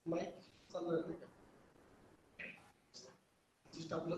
Mic चालू आहे का? आपलं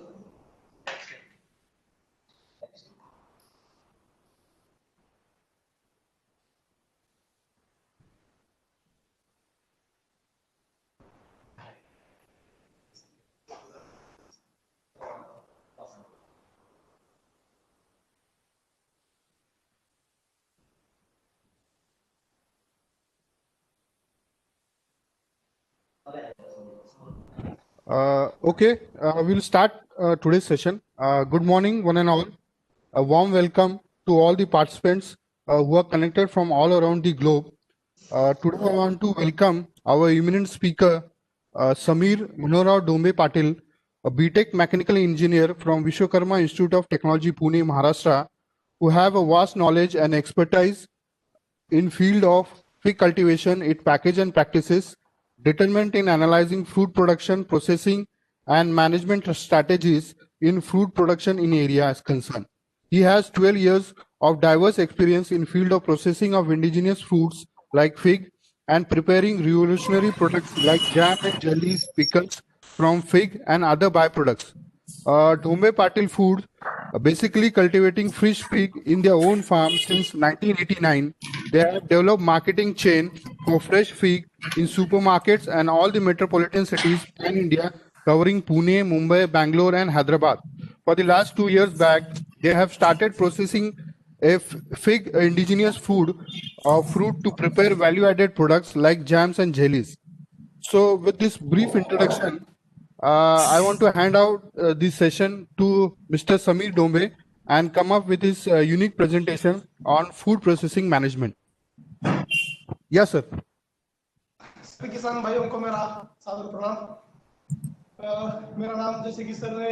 Okay, we'll start today's session. Good morning, one and all. A warm welcome to all the participants who are connected from all around the globe. Today, I want to welcome our eminent speaker, Samir Manorao Dombe Patil, a BTech mechanical engineer from Vishwakarma Institute of Technology, Pune, Maharashtra, who have a vast knowledge and expertise in field of fig cultivation, its package and practices, determined in analyzing fruit production, processing, and management strategies in fruit production in area as concerned. He has 12 years of diverse experience in field of processing of indigenous fruits like fig and preparing revolutionary products like jam and jellies, pickles from fig and other byproducts. Dhombe Patil Foods, basically cultivating fresh fig in their own farm since 1989. They have developed marketing chain for fresh fig in supermarkets and all the metropolitan cities in India, covering Pune, Mumbai, Bangalore, and Hyderabad. For the last 2 years back, they have started processing a fig indigenous food or fruit to prepare value-added products like jams and jellies. So, with this brief introduction, I want to hand out this session to Mr. Samir Dombe and come up with his unique presentation on food processing management. Yes, sir. सभी किसान भाइयों को मेरा सादर प्रणाम। मेरा नाम जैसे कि सर ने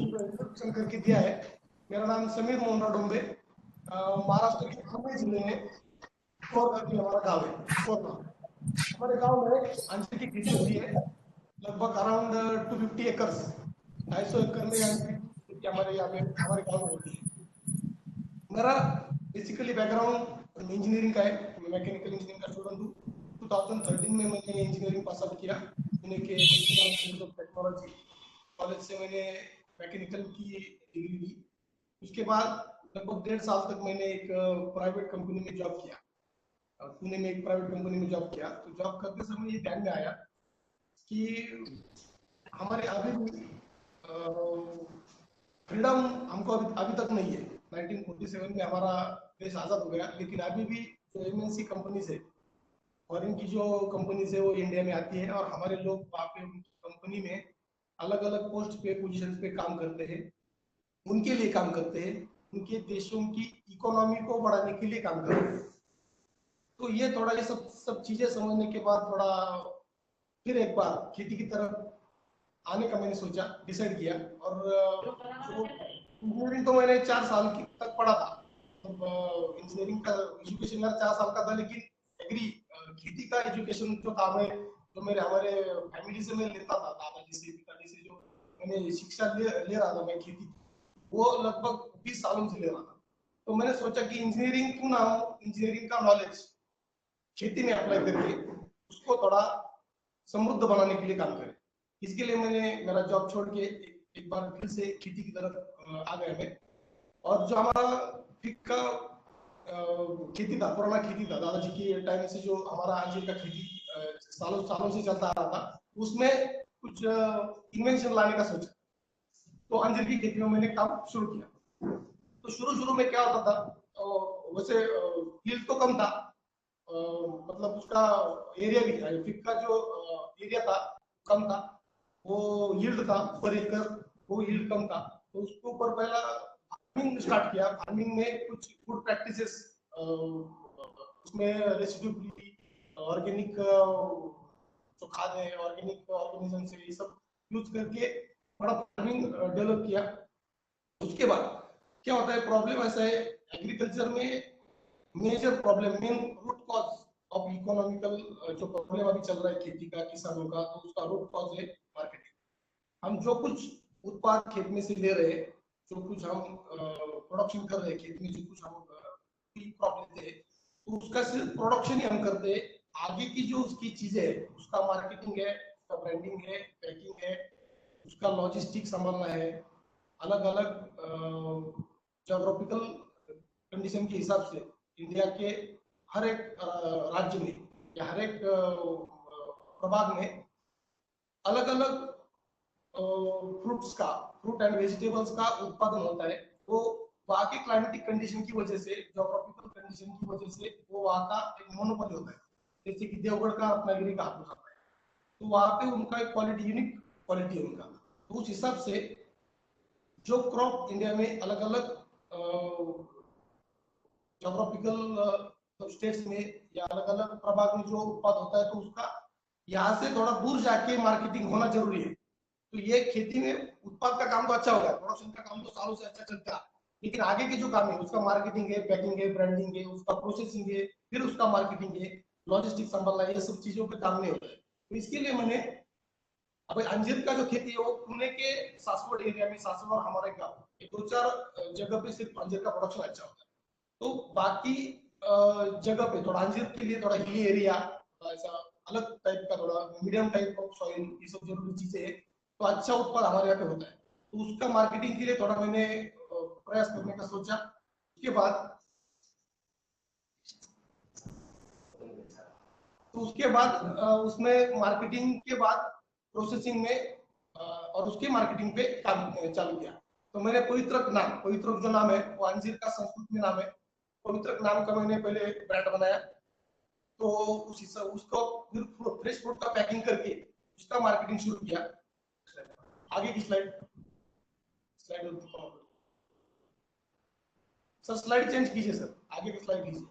इंट्रोडक्शन करके दिया है, मेरा नाम समीर मोहनराव डोंबे, महाराष्ट्र के पुणे जिले में कोरबा हमारा गांव है। कोरबा हमारे गांव में अंजीर की खेती होती है, लगभग अराउंड 250 एकर्स, 250 एकड़ में अंजीर की खेती हमारे यहाँ पे हमारे गांव में होती है। मेरा बेसिकली बैकग्राउंड इंजीनियरिंग का है, मैं मैकेनिकल इंजीनियरिंग का स्टूडेंट हूँ। 2013 में मैंने इंजीनियरिंग पास आउट किया पुणे के इंस्टीट्यूट ऑफ टेक्नोलॉजी कॉलेज से। मैंने मैकेनिकल की डिग्री ली। उसके बाद लगभग 1.5 साल तक मैंने एक प्राइवेट कंपनी में जॉब किया, पुणे में एक प्राइवेट कंपनी में जॉब किया। तो जॉब करते समय ये ध्यान में आया कि हमारे अभी भी फ्रीडम हमको अभी तक नहीं है। 1947 में हमारा देश आजाद हो गया, लेकिन अभी भी जो एमएनसी कंपनीज है, फॉरेन की जो कंपनीज है वो इंडिया में आती है और हमारे लोग वहाँ पे उनकी कंपनी में अलग अलग पोस्ट पे पोजीशन पे काम करते हैं, उनके लिए काम करते हैं, उनके देशों की इकोनॉमी को बढ़ाने के लिए काम करते हैं। तो ये थोड़ा ये सब चीजें समझने के बाद थोड़ा फिर एक बार खेती की तरफ आने का मैंने सोचा, डिसाइड किया। और जो इंजीनियरिंग तो मैंने 4 साल तक पढ़ा था, तो इंजीनियरिंग का एजुकेशन मेरा 4 साल का था, लेकिन एग्री खेती का एजुकेशन जो था मैं जो मेरे हमारे फैमिली से मैं लेता था, दादाजी से पिताजी से जो मैंने शिक्षा ले रहा था मैं खेती, वो लगभग 20 सालों से ले रहा था। तो मैंने सोचा कि इंजीनियरिंग क्यों ना हो, इंजीनियरिंग का नॉलेज खेती में अप्लाई करके उसको थोड़ा समृद्ध बनाने के लिए काम करें। इसके लिए मैंने मेरा जॉब छोड़ के एक बार फिर से खेती की तरफ आ गया मैं। और जो हमारा फिग का खेती था, पुराना खेती था, दादाजी के टाइम से जो हमारा अंजीर का खेती सालों सालों से चलता आ रहा था, उसमें कुछ इन्वेंशन लाने का सोचा। तो अंजीर की खेती में मैंने काम शुरू किया। तो शुरू में क्या होता था, वैसे यील्ड तो कम था, मतलब उसका एरिया भी, फिग का जो एरिया था कम था, वो यील्ड था पर एकड़, वो यील्ड कम था। तो उसके ऊपर पहला फार्मिंग स्टार्ट किया। फार्मिंग में कुछ गुड प्रैक्टिसेस, उसमें रेसिड्यूबिलिटी, ऑर्गेनिक जो खाद है, ऑर्गेनिक ऑर्गेनिज्म से ये सब यूज करके बड़ा फार्मिंग डेवलप किया। उसके बाद क्या होता है, प्रॉब्लम ऐसा है एग्रीकल्चर में, major problem, main root cause of economical जो प्रॉब्लम अभी चल रहा है खेती का, किसानों का, तो उसका रूट कॉज है मार्केटिंग। हम जो कुछ उत्पाद खेत में से ले रहे हैं, जो कुछ हम प्रोडक्शन कर रहे हैं खेत में, जो कुछ हम क्रॉप लेते हैं, तो उसका सिर्फ प्रोडक्शन ही हम करते हैं, आगे की जो उसकी चीजें है, उसका मार्केटिंग है, उसका ब्रांडिंग है, पैकिंग है, उसका लॉजिस्टिक संभालना है, अलग अलग जोग्राफिकल कंडीशन के हिसाब से इंडिया के हर एक राज्य में या हर एक प्रभाग में अलग अलग फ्रूट एंड वेजिटेबल्स का उत्पादन होता है। वो वहाँ के क्लाइमेटिक कंडीशन की वजह से, जोग्राफिकल कंडीशन की वजह से वो वहाँ का एक मोनोपोली होता है। जैसे कि देवगढ़ का रत्नागिरी का हापुस आता है, तो वहाँ पे उनका एक क्वालिटी, यूनिक क्वालिटी है उनका। तो उस हिसाब से जो क्रॉप इंडिया में अलग अलग जोग्राफिकल स्टेट्स में या अलग अलग प्रभाग में जो उत्पाद होता है, तो उसका यहाँ से थोड़ा दूर जाके मार्केटिंग होना जरूरी है। तो ये खेती में उत्पाद का काम तो अच्छा होगा, प्रोडक्शन का काम तो सालों से अच्छा चलता है, लेकिन आगे के जो काम है उसका मार्केटिंग है, पैकिंग है, ब्रांडिंग है, उसका प्रोसेसिंग है, फिर उसका मार्केटिंग है, लॉजिस्टिक संभालना है, ये सब चीजों पे काम नहीं होता है। तो इसके लिए मैंने अब अंजीर का जो खेती है वो पुणे के सासवड एरिया में, सासवड और हमारे गाँव, ये दो चार जगह पे सिर्फ अंजीर का प्रोडक्शन अच्छा होता है। तो बाकी जगह पे थोड़ा अंजीर के लिए थोड़ा हिली एरिया, ऐसा अलग टाइप का, थोड़ा मीडियम टाइप ऑफ सॉइल, ये सब जरूरी चीजें है, तो अच्छा उत्पाद हमारे यहाँ पे होता है। तो उसका मार्केटिंग के लिए थोड़ा मैंने प्रयास करने का सोचा। उसके बाद उसमें मार्केटिंग के बाद प्रोसेसिंग में और उसके मार्केटिंग पे काम चालू किया। तो मैंने पवित्रक जो नाम है वो अंजीर का संस्कृत में नाम है, पवित्रक नाम का मैंने पहले ब्रांड बनाया। तो उसको फिर फ्रेश फ्रूट का पैकिंग करके उसका मार्केटिंग शुरू किया। आगे की slide slide sir, slide change कीजिए सर, आगे की स्लाइड कीजिए।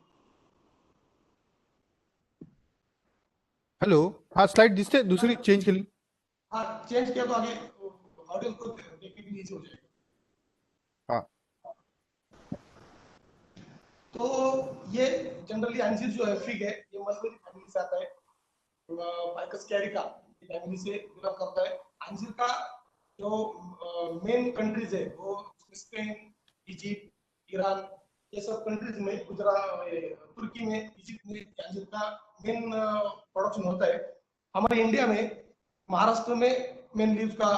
हेलो, हाँ स्लाइड दिसते दूसरी चेंज के लिए। हाँ, चेंज किया तो आगे ऑडियंस को देखने के लिए इजी हो जाएगा। हाँ तो ये जनरली अंजीर जो है फिग है, ये मलबेरी फैमिली से आता है, फाइकस कैरिका फैमिली से बिलोंग करता है। अंजीर का जो मेन कंट्रीज है वो स्पेन, इजिप्ट, ईरान, ये सब कंट्रीज में, गुजरात, तुर्की में, इजिप्ट में अंजीर का मेन प्रोडक्शन होता है। हमारे इंडिया में महाराष्ट्र में मेनली उसका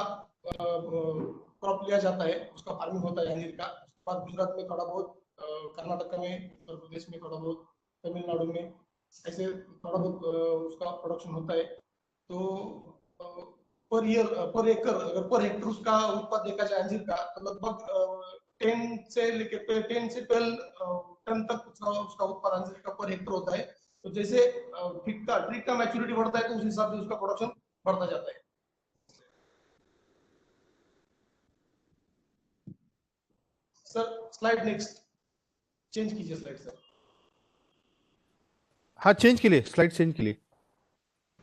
क्रॉप लिया जाता है, उसका फार्मिंग होता है अंजीर का। उसके बाद गुजरात में थोड़ा बहुत, कर्नाटक में, उत्तर प्रदेश में थोड़ा बहुत, तमिलनाडु में ऐसे थोड़ा बहुत उसका प्रोडक्शन होता है। तो पर एकड़, अगर पर हेक्टर उसका उत्पाद देखा जाए अंजीर का, तो लगभग 10 से 12 टन तक उसका उत्पाद अंजीर का पर हेक्टर होता है। तो जैसे ट्री का मैच्योरिटी बढ़ता है, तो उस हिसाब से उसका प्रोडक्शन बढ़ता जाता है। सर स्लाइड नेक्स्ट चेंज कीजिए स्लाइड सर। हाँ, चेंज के लिए, स्लाइड चेंज के लिए।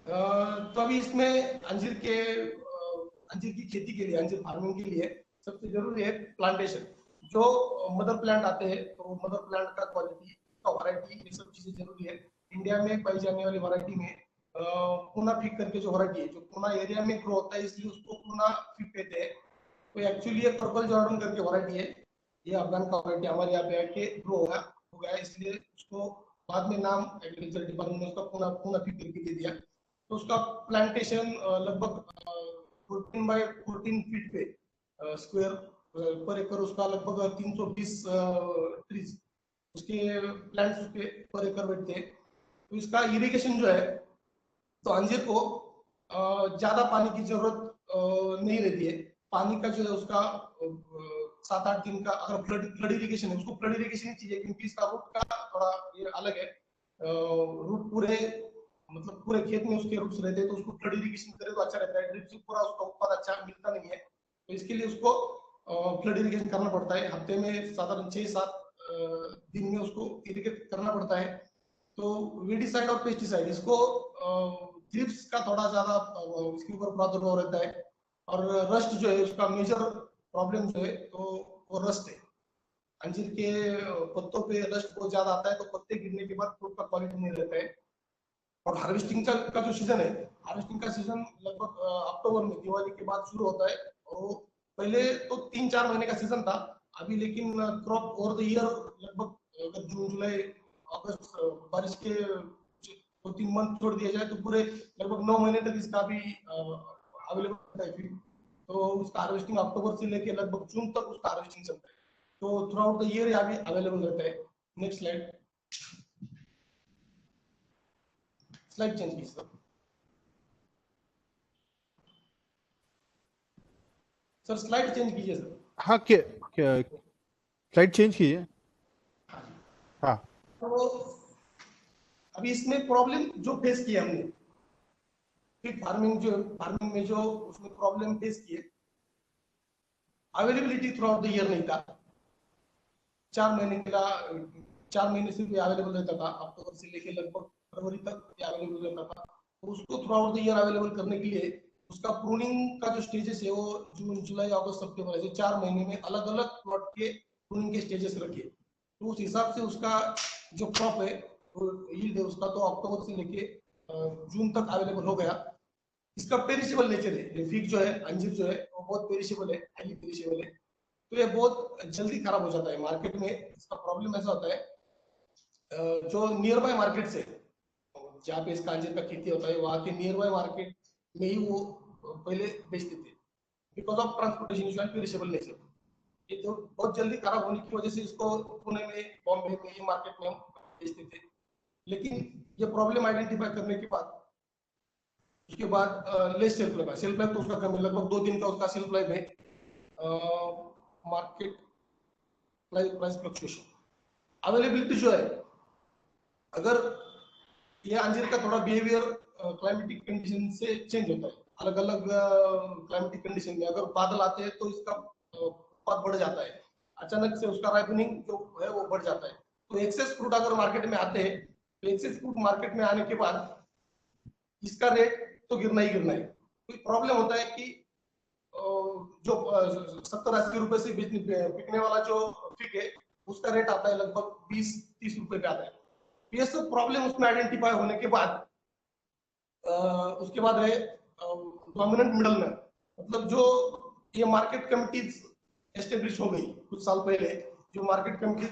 तो अभी इसमें अंजीर की खेती के लिए, अंजीर फार्मिंग के लिए सबसे जरूरी है प्लांटेशन। जो मदर प्लांट आते हैं, तो मदर प्लांट का क्वालिटी, का वैरायटी, ये सब चीजें जरूरी है। इंडिया में पाई जाने वाली वैरायटी में पूना फिग करके जो वैरायटी है, जो पूना एरिया में ग्रो होता है, इसलिए उसको पूना फिग कहते हैं। तो एक्चुअली ये पर्पल जॉर्डन करके वैरायटी है, ये अफगान का वैरायटी हमारे यहाँ पे आके ग्रो हो गया, इसलिए उसको बाद में नाम एग्रीकल्चर डिपार्टमेंट ने उसका पूना पूना फिग करके दे दिया। तो उसका प्लांटेशन लगभग 14 बाय 14 फीट पे स्क्वायर पर एकड़, उसका लगभग 320 ट्रीज, उसके प्लांट्स उसके पर एकड़ बैठते हैं। तो इसका इरिगेशन जो है, तो अंजीर को ज्यादा पानी की जरूरत नहीं रहती है। पानी का जो है उसका 7-8 दिन का, अगर फ्लड इरिगेशन है, उसको फ्लड इरिगेशन ही चाहिए, क्योंकि इसका रूट का थोड़ा ये अलग है। रूट पूरे, मतलब पूरे खेत में उसके रूट्स रहते हैं, तो उसको फ्लड इरिगेशन करे तो अच्छा रहता है। ड्रिप से पूरा उसका उत्पाद अच्छा मिलता नहीं है, तो इसके लिए उसको फ्लड इरिगेशन करना पड़ता है। हफ्ते में साधारण 6-7 दिन में उसको इरिगेट करना पड़ता है। तो वीडिसाइड और पेस्टिसाइड, इसको थ्रिप्स का थोड़ा ज्यादा इसके ऊपर प्रादुर्भाव रहता है। और रस्ट जो है उसका मेजर प्रॉब्लम जो है, तो वो रस्ट है। अंजीर के पत्तों पे रस्ट बहुत ज्यादा आता है, तो पत्ते गिरने के बाद फ्रूट का क्वालिटी नहीं रहता है। और हार्वेस्टिंग का जो सीजन है, हार्वेस्टिंग का सीजन लगभग अक्टूबर में, दिवाली के बाद शुरू होता है। और पहले तो 3-4 महीने का सीजन था, अभी लेकिन क्रॉप ओवर द ईयर लगभग, अगर जून जुलाई अगस्त बारिश के तो 3 मंथ छोड़ दिया जाए तो पूरे लगभग 9 महीने तक इसका भी अवेलेबल होता है फीड। तो उसका हार्वेस्टिंग अक्टूबर से लेके लगभग जून तक उसका हार्वेस्टिंग चलता है, तो थ्रू आउट द ईयर यहाँ भी अवेलेबल रहता है। नेक्स्ट स्लाइड, स्लाइड चेंज कीजिए सर। सर स्लाइड चेंज कीजिए सर। हाँ, क्या क्या स्लाइड चेंज कीजिए। हाँ, तो अभी इसमें प्रॉब्लम जो फेस किया हमने, फिर फार्मिंग में जो उसमें प्रॉब्लम फेस किए, availability through out the year नहीं था। 4 महीने का 4 महीने से भी अवेलेबल रहता था, अक्टूबर से लेके लगभग फरवरी तक अवेलेबल रहता था। तो उसको through out the year available करने के लिए उसका प्रूनिंग का जो स्टेजेस है वो जून जुलाई अगस्त सितंबर ऐसे 4 महीने में अलग अलग प्लॉट के प्रूनिंग के स्टेजेस रखे। तो उस हिसाब से उसका जो क्रॉप है यील्ड है उसका तो अक्टूबर से लेके जून तक अवेलेबल हो गया। इसका पेरिशेबल नेचर है, ये फिग जो है, अंजीर जो है वो बहुत पेरिशेबल है, हाईली पेरिशेबल है। तो ये बहुत जल्दी खराब हो जाता है मार्केट में। इसका प्रॉब्लम ऐसा होता है जो नियर बाय मार्केट से, जहाँ पे इसका अंजीर का खेती होता है वहाँ के नियर बाय मार्केट में ही वो पहले बेचते थे, because of transportation issue and perishable nature. ये तो बहुत जल्दी खराब होने की वजह से इसको पुणे में, बॉम्बे में, ये मार्केट में हम बेचते थे। लेकिन ये प्रॉब्लम आइडेंटिफाई करने के बाद उसके बाद लेस सेल्फ लाइफ है। सेल्फ लाइफ तो उसका कम है, लगभग 2 दिन का उसका सेल्फ लाइफ है। मार्केट प्राइस फ्लक्चुएशन, अवेलेबिलिटी जो है, अगर ये अंजीर का थोड़ा बिहेवियर क्लाइमेटिक कंडीशन से चेंज होता है। अलग अलग क्लाइमेटिक कंडीशन में अगर बादल आते हैं तो इसका उत्पाद बढ़ जाता है, अचानक से उसका राइपनिंग जो है वो बढ़ जाता है। तो एक्सेस फ्रूट अगर मार्केट में आते हैं तो एक्सेस फ्रूट मार्केट में आने के बाद इसका रेट तो गिरना ही गिरना है। तो प्रॉब्लम होता है कि जो 70-80 रुपए से बिकने वाला जो फिग है उसका रेट आता है लगभग 20-30 रुपए पे आता है। ये सब प्रॉब्लम उसमें आइडेंटिफाई होने के बाद उसके बाद है डोमिनेंट मिडलमैन, मतलब जो ये मार्केट कमिटीज एस्टेब्लिश हो गई कुछ साल पहले, जो मार्केट कमिटीज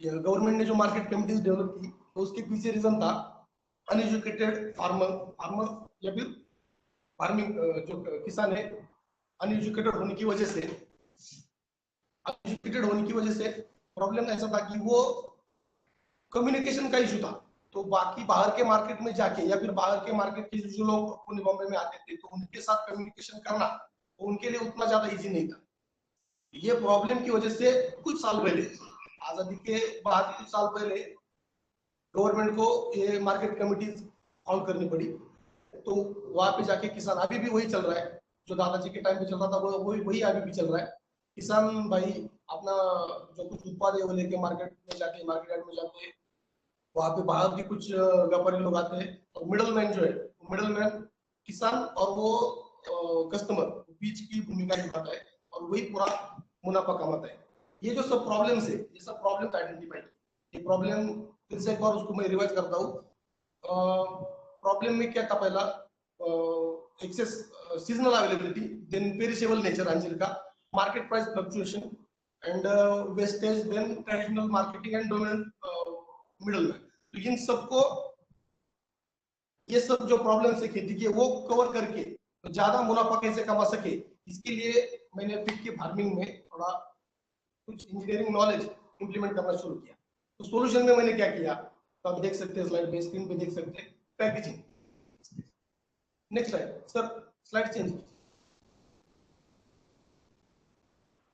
गवर्नमेंट ने जो मार्केट कमिटीज डेवलप की, तो उसके पीछे रीजन था अनएजुकेटेड फार्मर या फिर फार्मिंग जो किसान है अनएजुकेटेड होने की वजह से, अनएजुकेटेड होने की वजह से प्रॉब्लम ऐसा था कि वो कम्युनिकेशन का इशू था। तो बाकी बाहर के मार्केट में जाके या फिर बाहर के मार्केट के जो लोग पुणे बॉम्बे में आते थे तो उनके साथ कम्युनिकेशन करना उनके लिए उतना ज्यादा इजी नहीं था। ये प्रॉब्लम की वजह से कुछ साल पहले, आजादी के बाद कुछ साल पहले, गवर्नमेंट को ये मार्केट कमिटीज फॉर्म करनी पड़ी। तो वहां पे जाके किसान, अभी भी वही चल रहा है जो दादाजी के टाइम पे चल रहा था, वो वही अभी भी चल रहा है। किसान भाई अपना जो कुछ उत्पाद है वो लेके मार्केट में जाके, मार्केट यार्ड में जाके, वहां पे बाहर के कुछ व्यापारी लोग आते हैं और मिडल मैन जो है, मिडल मैन किसान और वो कस्टमर बीच की भूमिका निभाता है और वही पूरा मुनाफा कमाता है। ये जो सब प्रॉब्लम्स है, ये सब प्रॉब्लम्स आइडेंटिफाई, ये प्रॉब्लम फिर से एक बार उसको मैं रिवाइज करता हूँ। प्रॉब्लम में क्या था पहला, excess seasonal availability, then perishable nature अंजीर का, market price fluctuation and wastage, then traditional marketing and dominant middle man. तो इन सबको, ये सब जो प्रॉब्लम्स है खेती के वो कवर करके तो ज्यादा मुनाफा कैसे कमा सके, इसके लिए मैंने फिग की फार्मिंग में थोड़ा कुछ इंजीनियरिंग नॉलेज इंप्लीमेंट करना शुरू किया। तो सॉल्यूशन में मैंने क्या किया, तो आप देख सकते हैं स्लाइड पे, स्क्रीन पे देख सकते हैं packaging. Next slide sir, slide change.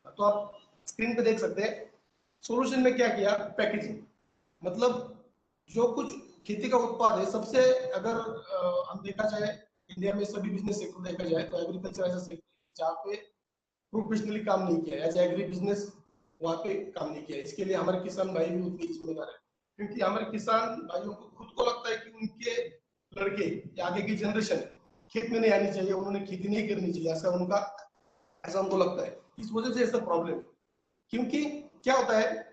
तो आप स्क्रीन पे देख सकते हैं सॉल्यूशन में क्या किया, पैकेजिंग। मतलब जो कुछ खेती का उत्पाद है, सबसे अगर हम देखा जाए इंडिया में सभी बिजनेस सेक्टर देखा जाए तो एग्रीकल्चर ऐसा सेक्टर जहाँ पे प्रोफेशनली काम नहीं किया, एज एग्री बिजनेस वहाँ पे काम नहीं किया। इसके लिए हमारे किसान भाई भी उतनी जिम्मेदार है, क्योंकि हमारे किसान भाइयों को खुद को लगता है कि उनके लड़के या आगे की जनरेशन खेत में नहीं आनी चाहिए, उन्होंने खेती नहीं करनी चाहिए, ऐसा उनको लगता है। इस वजह से ऐसा प्रॉब्लम, क्योंकि क्या होता है,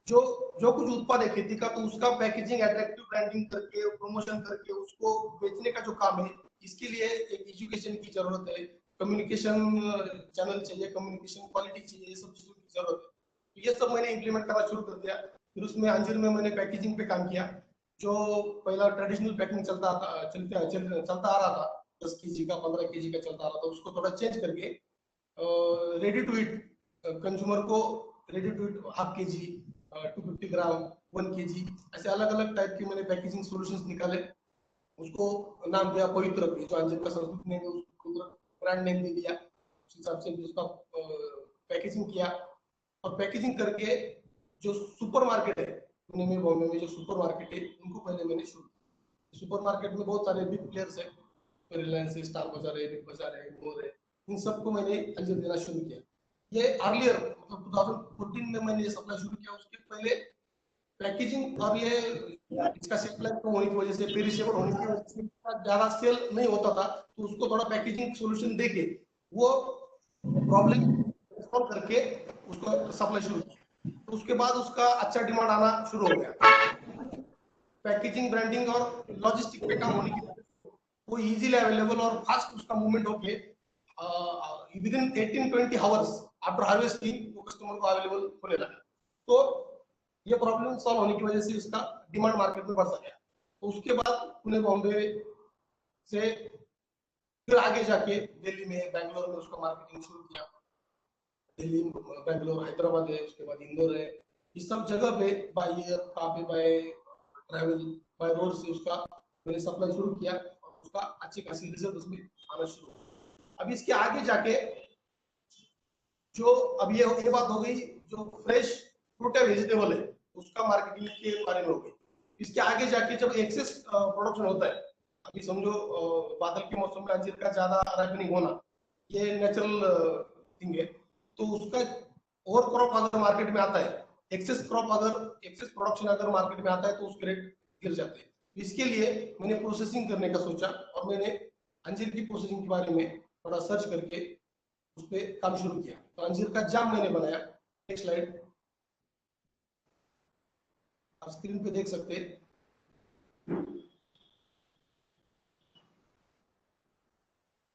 जो जो कुछ उत्पाद है खेती का, तो उसका पैकेजिंग, अट्रैक्टिव ब्रांडिंग करके, प्रमोशन करके उसको बेचने का जो काम है, इसके लिए एक एजुकेशन की जरूरत है, कम्युनिकेशन चैनल चाहिए, कम्युनिकेशन क्वालिटी चाहिए, ये सब चीजों की जरूरत है। ये सब मैंने इंप्लीमेंट करना शुरू कर दिया। फिर उसमें अंजीर में मैंने पैकेजिंग पे काम किया। जो पहला ट्रेडिशनल पैकिंग चलता आ रहा था, 10 kg का 15 kg का चलता आ रहा था, उसको थोड़ा चेंज करके रेडी टू ईट कंज्यूमर को, ready to eat ½ kg, 250 gram, 1 kg, ऐसे अलग अलग टाइप के मैंने पैकेजिंग सॉल्यूशंस निकाले। उसको नाम दिया पवित्र, जो अंजीर का संस्कृत नेम है, उसको ब्रांड नेम दे दिया। उस हिसाब से उसका पैकेजिंग किया, और पैकेजिंग करके जो सुपर मार्केट है पुणे में, बॉम्बे में जो सुपर मार्केट है, उनको पहले मैंने शुरू किया। सुपर मार्केट में बहुत सारे बिग प्लेयर्स है, रिलायंस है, स्टार बाजार है, बिग बाजार है, मोर है, इन सबको मैंने अंजीर देना शुरू किया। ये अर्लियर मतलब 2014 में मैंने ये सप्लाई शुरू किया। उसके पहले पैकेजिंग और ये इसका शेल्फ लाइफ कम होने की वजह से, पेरिशेबल होने की वजह से ज्यादा सेल नहीं होता था, तो उसको थोड़ा पैकेजिंग सॉल्यूशन देके वो प्रॉब्लम सॉल्व करके उसको सप्लाई शुरू किया। तो उसके बाद उसका अच्छा डिमांड आना शुरू हो गया। पैकेजिंग, ब्रांडिंग और लॉजिस्टिक पे काम होने की वजह से वो इजीली अवेलेबल और फास्ट उसका मूवमेंट होके with in 18-20 hours after harvesting वो कस्टमर को अवेलेबल होने लगा। तो ये प्रॉब्लम सॉल्व होने की वजह से इसका डिमांड मार्केट में बढ़ गया। तो उसके बाद पुणे, बॉम्बे से फिर आगे जाके दिल्ली में, बैंगलोर में उसका मार्केटिंग शुरू किया। दिल्ली, बैंगलोर, हैदराबाद है, उसके बाद इंदौर है, इस सब जगह पे बाय एयर, काफी बाय ट्रैवल, बाय रोड से उसका मैंने सप्लाई शुरू किया, और उसका अच्छी खासी रिजल्ट उसमें आना शुरू हुआ। अब इसके आगे जाके जो अब ये बात हो गई, जो फ्रेश फ्रूट है, वेजिटेबल है, उसका मार्केटिंग के बारे में हो गई। इसके आगे जाके जब एक्सेस प्रोडक्शन होता है, अभी समझो बादल के मौसम में अंजीर का ज्यादा राइपनिंग होना, ये नेचुरल थिंग है। तो उसका ओवर क्रॉप अगर मार्केट में आता है, एक्सेस प्रोडक्शन अगर मार्केट में आता है, तो उसके रेट गिर जाते हैं। इसके लिए मैंने प्रोसेसिंग करने का सोचा, और मैंने अंजीर की प्रोसेसिंग के बारे में थोड़ा सर्च करके उस पर काम शुरू किया। तो अंजीर का जाम मैंने बनाया। नेक्स्ट स्लाइड, आप स्क्रीन पे देख सकते हैं।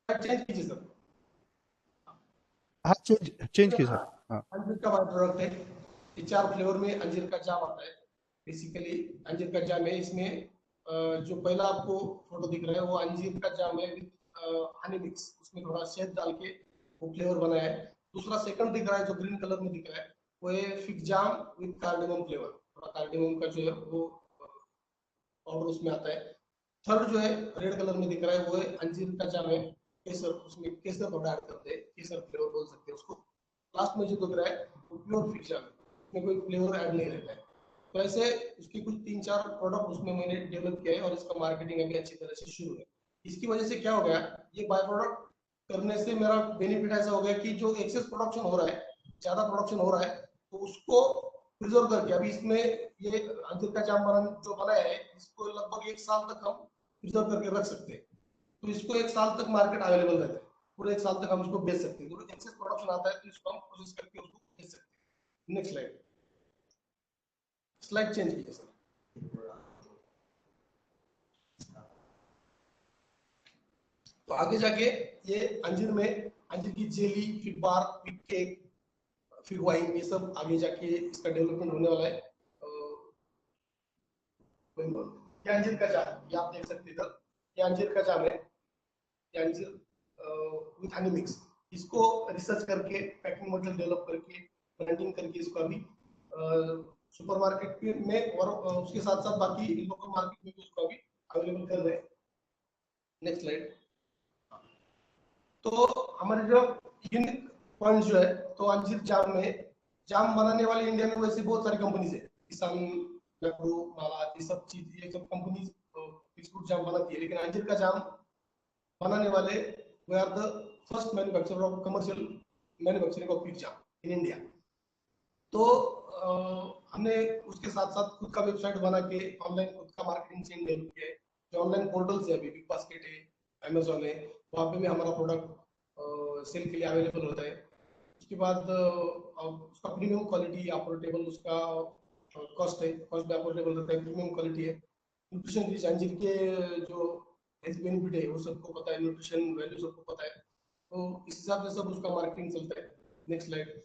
चेंज कीजिए सर। हाँ, चेंज की सर। हाँ, अंजीर का बाय प्रोडक्ट है। ये 4 फ्लेवर में अंजीर का जाम आता है। बेसिकली अंजीर का जाम है। इसमें जो पहला आपको फोटो दिख रहा है वो अंजीर का जाम है विद हनी मिक्स, उसमें थोड़ा शहद डाल के वो फ्लेवर बनाया है। दूसरा सेकंड दिख रहा है जो ग्रीन कलर में दिख रहा है, वो है fig jam with cardamom flavour, थोड़ा कार्डेमम का जो है वो पाउडर उसमें आता है। थर्ड जो है रेड कलर में दिख रहा है, वो है अंजीर का जाम है, केसर, उसमें केसर थोड़ा ऐड करते हैं, केसर फ्लेवर बोल सकते हैं उसको। लास्ट में जो दिख रहा है वो प्योर फिग जाम है, उसमें कोई फ्लेवर ऐड नहीं रहता है। तो ऐसे उसकी कुछ 3-4 प्रोडक्ट उसमें मैंने डेवलप किया है, और इसका मार्केटिंग अभी अच्छी तरह से शुरू है। इसकी वजह से क्या हो गया, ये बाय प्रोडक्ट करने से मेरा बेनिफिट ऐसा हो गया कि जो एक्सेस प्रोडक्शन हो रहा है, ज्यादा प्रोडक्शन हो रहा है, तो उसको प्रिजर्व करके, अभी इसमें ये अंजीर का जाम जो बनाया है, इसको लगभग 1 साल तक हम प्रिजर्व करके रख सकते हैं। तो इसको 1 साल तक मार्केट अवेलेबल रहता है, पूरे 1 साल तक हम इसको बेच सकते हैं। एक्सेस प्रोडक्शन आता है तो इसको हम प्रोसेस करके उसको बेच सकते हैं। नेक्स्ट स्लाइड, स्लाइड चेंज कीजिए सर। तो आगे जाके ये अंजीर में अंजीर की जेली, फिग बार, फिग केक, फिग वाइन, ये सब आगे जाके इसका डेवलपमेंट होने वाला है। ये अंजीर का जाम, ये आप देख सकते हैं इधर, ये अंजीर का जाम है, ये अंजीर विथ हनी मिक्स। इसको रिसर्च करके, पैकिंग मॉडल डेवलप करके, ब्रांडिंग करके इसको अभी सुपरमार्केट में और उसके साथ साथ बाकी लोकल मार्केट में भी उसको अभी अवेलेबल कर रहे हैं। Next slide. तो हमारे जो यूनिक पॉइंट जो है, तो अंजीर जाम में, जाम बनाने वाले इंडिया में वैसे बहुत सारी कंपनीज है, किसान, लकड़ू, माला, ये सब चीज, ये सब कंपनी बिस्कुट जाम बनाती है, लेकिन अंजीर का जाम बनाने वाले we are the first manufacturer of commercial manufacturing of fig jam in India. तो हमने उसके साथ साथ खुद का वेबसाइट बना के ऑनलाइन खुद का मार्केटिंग चेन डेवलप किया है। जो ऑनलाइन पोर्टल्स है, अभी बिग बास्केट है, अमेजोन है, वहाँ पे भी हमारा प्रोडक्ट सेल के लिए अवेलेबल होता है। उसके बाद उसका प्रीमियम क्वालिटी, अफोर्डेबल उसका कॉस्ट है, कॉस्ट भी अफोर्डेबल रहता है, प्रीमियम क्वालिटी है। न्यूट्रिशन रिच अंजीर के जो हेल्थ बेनिफिट है वो सबको पता है, न्यूट्रिशन वैल्यू सबको पता है, तो इस हिसाब से सब उसका मार्केटिंग चलता है। Next slide.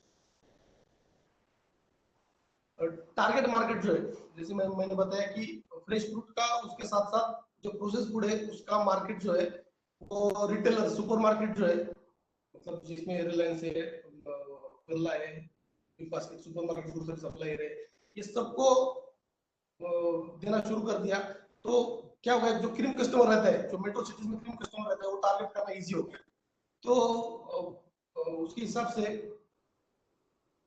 टारगेट मार्केट जो है, जैसे मैंने बताया कि फ्रेश फ्रूट का, उसके साथ साथ जो प्रोसेस फूड है उसका मार्केट जो है वो रिटेलर सुपर मार्केट जो है, मतलब जिसमें रिलायंस है, बिरला है, सुपर मार्केट फूड सप्लायर है, ये सबको देना शुरू कर दिया। तो क्या हुआ, जो क्रीम कस्टमर रहता है, जो मेट्रो सिटीज में क्रीम कस्टमर रहता है, वो टारगेट करना इजी हो गया। तो उसके हिसाब से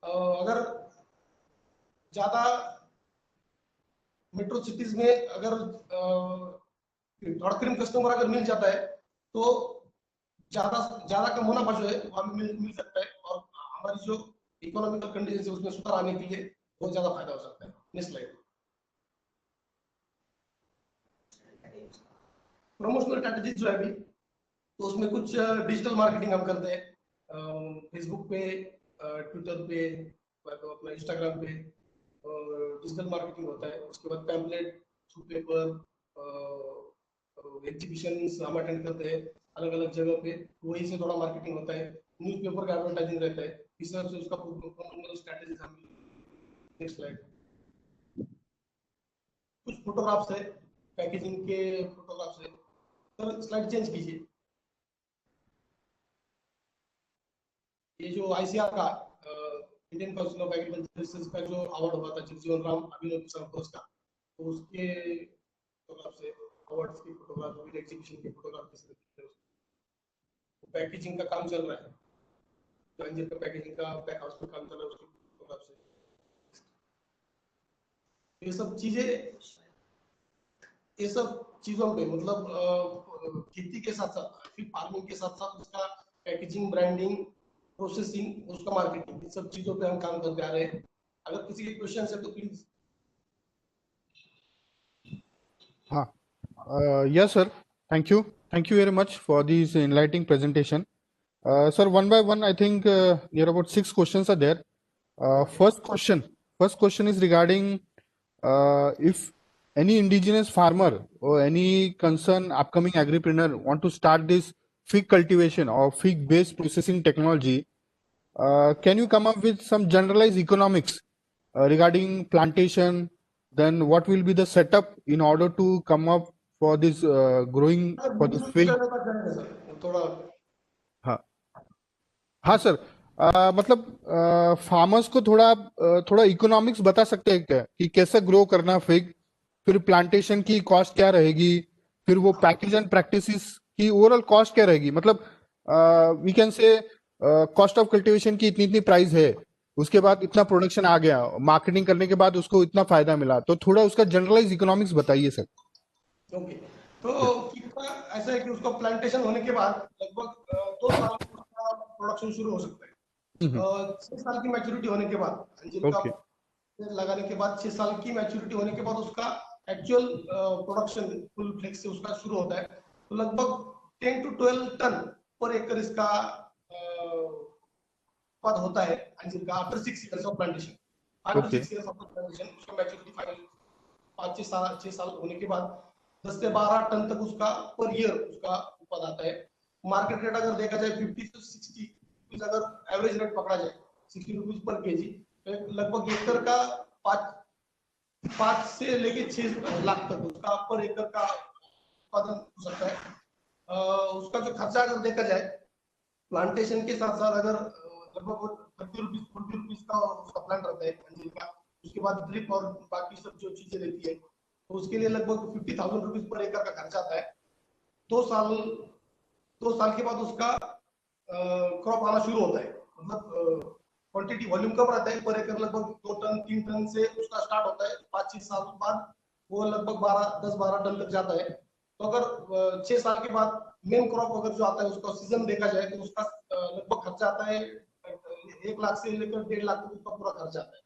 अगर ज्यादा मेट्रो सिटीज में अगर थोड़ा क्रीम कस्टमर अगर मिल जाता है तो ज्यादा ज्यादा का मुनाफा जो है वो हमें मिल सकता है, और हमारी जो इकोनॉमिकल कंडीशन है उसमें सुधार आने के लिए बहुत ज्यादा फायदा हो सकता है। Next slide. प्रमोशनल स्ट्रेटेजी जो है अभी, तो उसमें कुछ डिजिटल मार्केटिंग हम करते हैं, फेसबुक पे, ट्विटर पे, तो अपना इंस्टाग्राम पे डिजिटल मार्केटिंग होता है। उसके बाद पैम्पलेट थ्रू पेपर, एग्जीबिशन हम अटेंड करते हैं अलग अलग जगह पे, वहीं से थोड़ा मार्केटिंग होता है। न्यूज़पेपर का एडवर्टाइजिंग रहता है, इस तरह से उसका प्रमोशनल स्ट्रेटेजी हम। Next slide. कुछ फोटोग्राफ्स है, पैकेजिंग के फोटोग्राफ्स है। सर स्लाइड चेंज कीजिए। ये जो आईसीआर का Indian council of agriculture research का जो अवार्ड हुआ था जगजीवन राम अभिनव किसान घोष का, तो उसके फोटोग्राफ से अवार्ड्स की फोटोग्राफ, विद एग्जीबिशन की फोटोग्राफ, पैकेजिंग का काम चल रहा है, तो अंजीर का पैकेजिंग का पैक हाउस में काम चल रहा है, उसकी फोटोग्राफ से। ये सब चीजें, ये सब चीजों पे मतलब खेती के साथ साथ, फिर फार्मिंग के साथ साथ उसका पैकेजिंग, ब्रांडिंग, प्रोसेसिंग, उसका मार्केटिंग, इन सब चीजों पे हम काम करते आ रहे हैं। अगर किसी के क्वेश्चन है तो प्लीज। हाँ, yes, sir. Thank you. Thank you very much for this enlightening presentation. Sir, one by one, I think near about 6 questions are there. First question is regarding if any indigenous farmer or any concerned upcoming agripreneur want to start this fig cultivation or fig based processing technology, can you come up with some generalized economics regarding plantation? Then what will be the setup in order to come up for this growing for this fig? थोड़ा हाँ हाँ sir, मतलब farmers को थोड़ा economics बता सकते हैं क्या कि कैसे ग्रो करना फिग, फिर प्लांटेशन की कॉस्ट क्या रहेगी, फिर वो पैकेज एंड प्रैक्टिसेस की ओवरऑल कॉस्ट क्या रहेगी, मतलब we can say cost of cultivation की इतनी इतनी प्राइस है, उसके बाद इतना प्रोडक्शन आ गया, मार्केटिंग करने के बाद उसको इतना फायदा मिला, तो थोड़ा उसका जनरलाइज इकोनॉमिक्स बताइए सर। ओके। तो फिग का ऐसा है कि उसका प्लांटेशन होने के बाद लगभग 2 साल में उसका प्रोडक्शन शुरू हो सकता है। 6 साल की मैच्योरिटी होने के बाद, अंजीर का ओके पेड़ लगाने के बाद 6 साल की मैच्योरिटी होने के बाद उसका एक्चुअल प्रोडक्शन फुल फ्लेक्स से उसका शुरू होता है। तो लगभग 10 to 12 टन पर एकड़ इसका उत्पाद होता है अंजीर का, after 6 years of plantation. After okay 6 years of plantation उसका मैच्योरिटी फाइनल 5 6 साल होने के बाद 10 से 12 टन तक उसका पर ईयर उसका उत्पाद आता है। मार्केट रेट अगर देखा जाए 50 to 60 रुपीज, अगर एवरेज रेट पकड़ा जाए 60 रुपीज पर केजी, तो लगभग एकड़ का 5 से लेके 6 लाख तक उसका पर एकड़ का उत्पादन हो सकता है। उसका जो खर्चा अगर देखा जाए प्लांटेशन के साथ साथ, अगर लगभग 30 रुपीज का उसका प्लांट रहता है अंजीर का, उसके बाद ड्रिप और बाकी सब जो चीजें रहती है, तो उसके लिए लगभग 50,000 रुपीज पर एकड़ का खर्चा आता है। 2 साल 2 साल के बाद उसका क्रॉप आना शुरू होता है, मतलब क्वांटिटी वॉल्यूम कम रहता है, पर एकड़ लगभग 2 टन 3 टन से उसका स्टार्ट होता है। 5 6 साल बाद वो लगभग 10 12 टन तक जाता है। तो अगर 6 साल के बाद मेन क्रॉप अगर जो आता है उसका सीजन देखा जाए, तो उसका लगभग खर्चा आता है 1 लाख से लेकर 1.5 लाख तक उसका पूरा खर्चा आता है।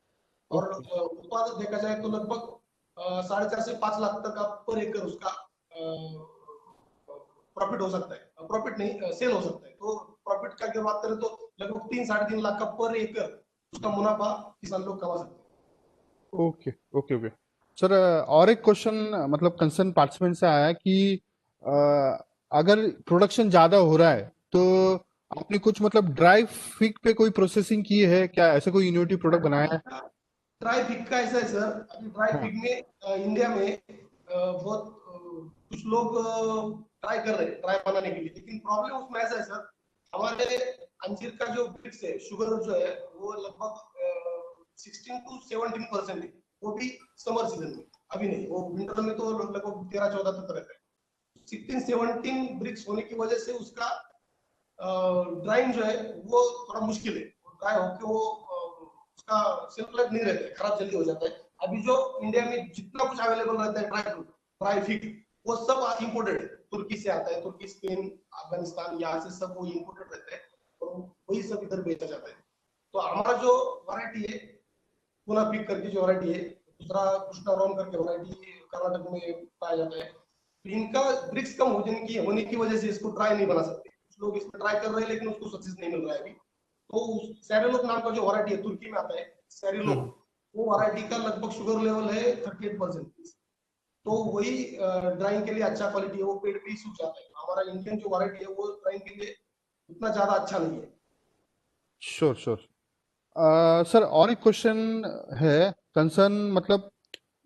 और उत्पादन देखा जाए तो लगभग 4.5 से 5 लाख तक का पर एकड़ उसका प्रॉफिट हो सकता है, प्रॉफिट नहीं सेल हो सकता है। तो प्रॉफिट का अगर बात करें तो लगभग 3 साढ़े 3 लाख का पर एकड़ उसका मुनाफा किसान लोग कमा सकते हैं। ओके ओके ओके सर, और एक क्वेश्चन मतलब कंसर्न पार्टिसिपेंट से आया है कि अगर प्रोडक्शन ज्यादा हो रहा है तो आपने कुछ मतलब ड्राई फिग पे कोई प्रोसेसिंग की है क्या, ऐसे कोई इनोवेटिव प्रोडक्ट बनाया है? ड्राई फिग का ऐसा है सर, अभी ड्राई हाँ। फिग में इंडिया में बहुत कुछ लोग ट्राई कर रहे हैं ड्राई बनाने के लिए, लेकिन प्रॉब्लम उसमें ऐसा है सर, हमारे अंजीर का जो ब्रिक्स है, शुगर जो है वो लगभग 16 to 17% है, वो भी समर सीजन में, अभी नहीं, वो विंटर में तो लगभग 13-14 तक रहता है। 16-17 ब्रिक्स होने की वजह से उसका ड्राइंग जो है वो थोड़ा मुश्किल है, ड्राई होके वो उसका शेल्फ लाइफ नहीं रहता है, खराब जल्दी हो जाता है। अभी जो इंडिया में जितना कुछ अवेलेबल रहता है ड्राई फ्रूट, ड्राई फिग, वो सब इम्पोर्टेड है, तुर्की से आता है, तुर्की, स्पेन, अफगानिस्तान, यहाँ से सब वो इम्पोर्टेड रहता है और वही सब इधर बेचा जाता है। तो हमारा जो वैरायटी है, पूना पिक करके जो वैरायटी है, दूसरा कृष्णा रॉन करके वैरायटी कर्नाटक में पाया जाता है, तो इनका ब्रिक्स कम होने की वजह से इसको ट्राई नहीं बना सकते, कुछ लोग इसमें ट्राई कर रहे हैं लेकिन उसको सक्सेस नहीं मिल रहा है अभी। तो सैरिलोक नाम का जो वैरायटी है, तुर्की में आता है सैरिलोक, हम्म। वो वैरायटी का लगभग शुगर लेवल है 38%, तो वही ड्राइंग के लिए अच्छा क्वालिटी है, वो पेड़ पे ही सूख जाता है। हमारा इंडियन जो वैरायटी है वो ड्राइंग के लिए उतना ज्यादा अच्छा नहीं है। Sure sure. सर और एक क्वेश्चन है, कंसर्न मतलब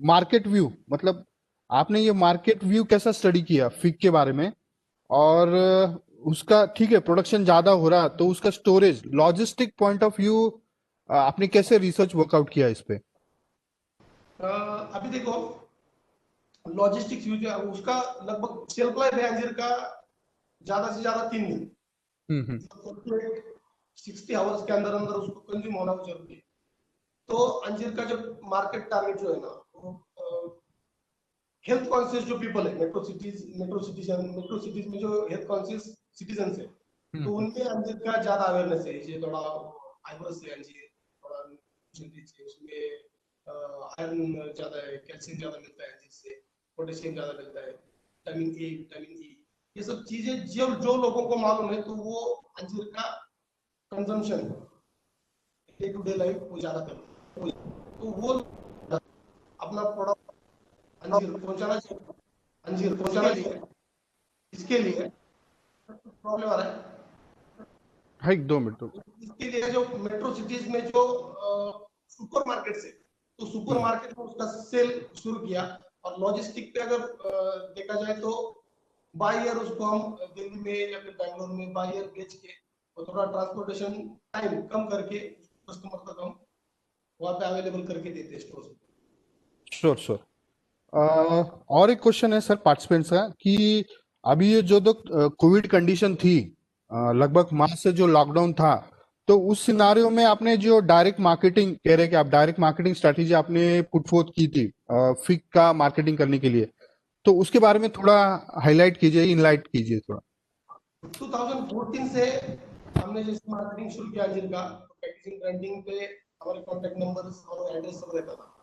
मार्केट व्यू, मतलब आपने ये मार्केट व्यू कैसा स्टडी किया फिग के बारे में, और उसका ठीक है प्रोडक्शन ज्यादा हो रहा तो उसका storage logistic point of view आपने कैसे रिसर्च वर्कआउट किया इस पे? अभी देखो, लॉजिस्टिक्स यूज उसका लगभग शेल्फ लाइफ है अंजीर का ज्यादा से ज्यादा 3 दिन, हम्म। 60 आवर्स के अंदर अंदर उसको कंज्यूम होना जरूरी है। तो अंजीर का जो मार्केट टारगेट जो है ना, वो हेल्थ कॉन्शियस जो पीपल है, मेट्रो सिटीज में जो हेल्थ कॉन्शियस सिटीजन है, तो हम्म। उनके अंजीर का ज्यादा अवेयरनेस है, ये थोड़ा फाइबरस है अंजीर, थोड़ा न्यूट्रिएंट्स है उसमें, आयरन ज्यादा है, कैल्शियम ज्यादा मिलता है अंजीर से, पोटेशियम ज्यादा मिलता है, विटामिन ए, विटामिन ई, ये सब चीजें जो जो लोगों को मालूम है, तो वो अंजीर का consumption day to day life वो ज्यादा करते हैं, तो वो अपना प्रोडक्ट अंजीर पहुंचाना चाहिए, इसके लिए प्रॉब्लम आ रहा है। हाँ, एक दो मिनट। इसके लिए जो मेट्रो सिटीज में जो सुपर मार्केट है, तो सुपर हम्म। मार्केट में उसका सेल शुरू किया, और लॉजिस्टिक पे अगर देखा जाए तो बाई ईयर उसको हम दिल्ली में या फिर बैंगलोर में बाई ईयर बेच के, और थोड़ा ट्रांसपोर्टेशन टाइम कम करके कस्टमर तक हम वहाँ पे अवेलेबल करके देते हैं स्टोर। Sure sure. और एक क्वेश्चन है सर पार्टिसिपेंट्स का कि अभी ये जो कोविड कंडीशन थी, लगभग मार्च से जो लॉकडाउन था, तो उस सिनारियो में आपने जो डायरेक्ट मार्केटिंग कह रहे हैं कि आप डायरेक्ट मार्केटिंग स्ट्रेटेजी आपने पुट फोर्थ की थी फिग का मार्केटिंग करने के लिए, तो उसके बारे में थोड़ा हाईलाइट कीजिए, इनलाइट कीजिए थोड़ा। 2014 से हमने जैसे मार्केटिंग शुरू किया अंजीर का, तो पैकेजिंग ब्रांडिंग पे हमारे कॉन्टेक्ट नंबर्स और एड्रेस सब रहता था।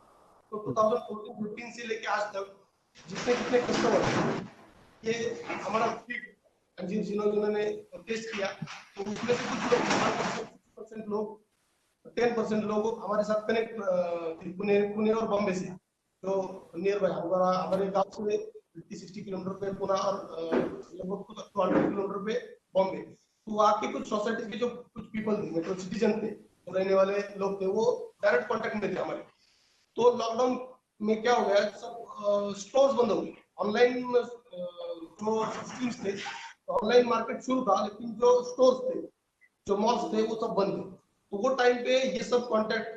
तो 2014-15 से लेके आज तक जितने जितने कस्टमर ये हमारा फिग अंजीर जिन्होंने टेस्ट किया, तो उसमें से कुछ लोग 6% लोग, 10% लोग हमारे साथ कनेक्ट पुणे पुणे और बॉम्बे से, तो नियर बाय हमारे गांव से 50-60 किलोमीटर पे पुणे और लगभग 200 किलोमीटर पे बॉम्बे, तो वहाँ के कुछ सोसाइटी के जो कुछ पीपल थे, मेट्रो सिटीजन थे, तो रहने वाले लोग थे, वो डायरेक्ट कॉन्टेक्ट में थे हमारे। तो लॉकडाउन में क्या हो गया, सब स्टोर्स बंद हो गए, ऑनलाइन जो स्ट्रीम्स थे, ऑनलाइन मार्केट शुरू था, लेकिन जो स्टोर्स थे, जो मॉल्स थे, वो सब बंद थे। तो वो टाइम पे ये सब कॉन्टेक्ट,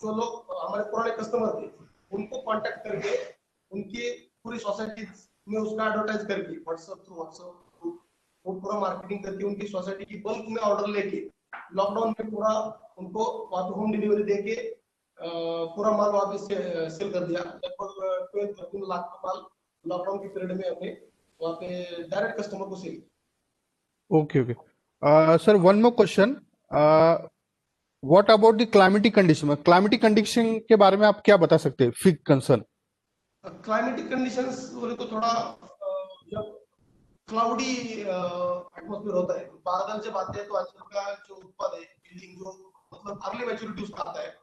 जो लोग हमारे पुराने कस्टमर थे, उनको कॉन्टेक्ट करके उनकी पूरी सोसाइटी में उसका एडवर्टाइज करके व्हाट्सएप थ्रू व्हाट्सएप वो पूरा मार्केटिंग करके उनकी सोसाइटी की बल्क में ऑर्डर लेके लॉकडाउन में पूरा उनको वहाँ पे होम डिलीवरी देके पूरा माल वहाँ पे सेल कर दिया, लगभग 12-13 लाख का माल लॉकडाउन के पीरियड में हमने वहाँ पे डायरेक्ट कस्टमर को sale. Okay okay. Sir one more question, what about the climatic condition, climatic condition के बारे में आप क्या बता सकते हैं फिग कंसर्न? क्लाइमेटिक कंडीशंस बोले तो थोड़ा जब क्लाउडी एटमोस्फेयर होता है, बादल जब आते हैं, तो आजकल का जो उत्पाद है, बिल्डिंग जो मतलब अर्ली मैच्योरिटी उसका आता है,